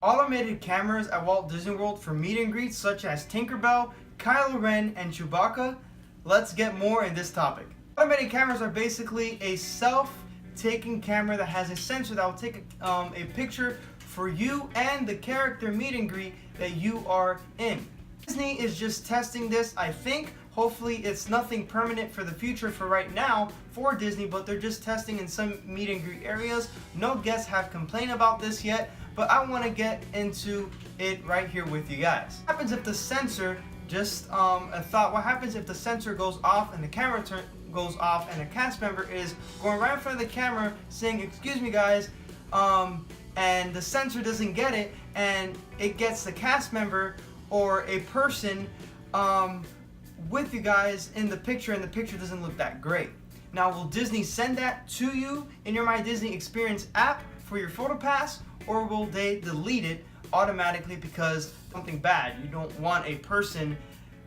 Automated cameras at Walt Disney World for meet and greets such as Tinkerbell, Kylo Ren, and Chewbacca. Let's get more in this topic. Automated cameras are basically a self-taking camera that has a sensor that will take a picture for you and the character meet and greet that you are in. Disney is just testing this, I think. Hopefully it's nothing permanent for the future for right now for Disney, but they're just testing in some meet and greet areas. No guests have complained about this yet, but I want to get into it right here with you guys. What happens if the sensor, just a thought, what happens if the sensor goes off and the camera goes off and a cast member is going right in front of the camera saying, "Excuse me guys," and the sensor doesn't get it and it gets the cast member or a person with you guys in the picture, and the picture doesn't look that great. Now, will Disney send that to you in your My Disney Experience app for your photopass, or will they delete it automatically because something bad? You don't want a person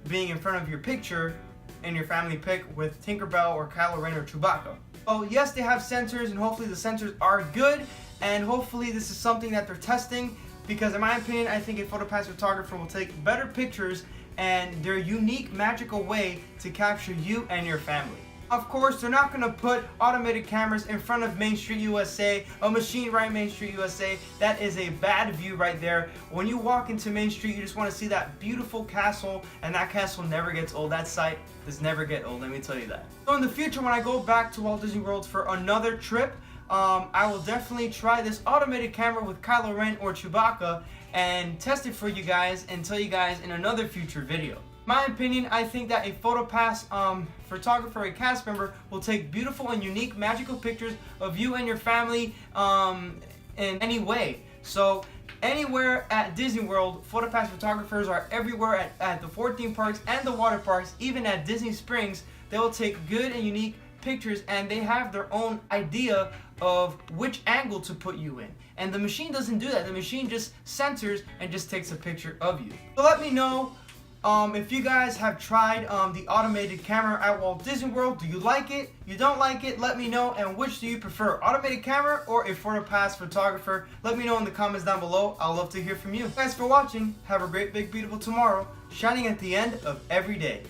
being in front of your picture in your family pic with Tinkerbell or Kylo Ren or Chewbacca. Oh yes, they have sensors, and hopefully the sensors are good, and hopefully this is something that they're testing, because in my opinion, I think a photopass photographer will take better pictures and their unique magical way to capture you and your family. Of course, they're not going to put automated cameras in front of Main Street USA, a machine right Main Street USA. That is a bad view right there. When you walk into Main Street, you just want to see that beautiful castle, and that castle never gets old. That site does never get old, let me tell you that. So in the future, when I go back to Walt Disney World for another trip, I will definitely try this automated camera with Kylo Ren or Chewbacca and test it for you guys and tell you guys in another future video. My opinion, I think that a photopass photographer, a cast member, will take beautiful and unique magical pictures of you and your family in any way. So anywhere at Disney World, photopass photographers are everywhere at the 14 parks and the water parks, even at Disney Springs. They will take good and unique pictures, and they have their own idea of which angle to put you in. And the machine doesn't do that. The machine just censors and just takes a picture of you. So let me know if you guys have tried the automated camera at Walt Disney World. Do you like it? You don't like it? Let me know. And which do you prefer, automated camera or a photopass photographer? Let me know in the comments down below. I'll love to hear from you. Thanks for watching. Have a great, big, beautiful tomorrow, shining at the end of every day.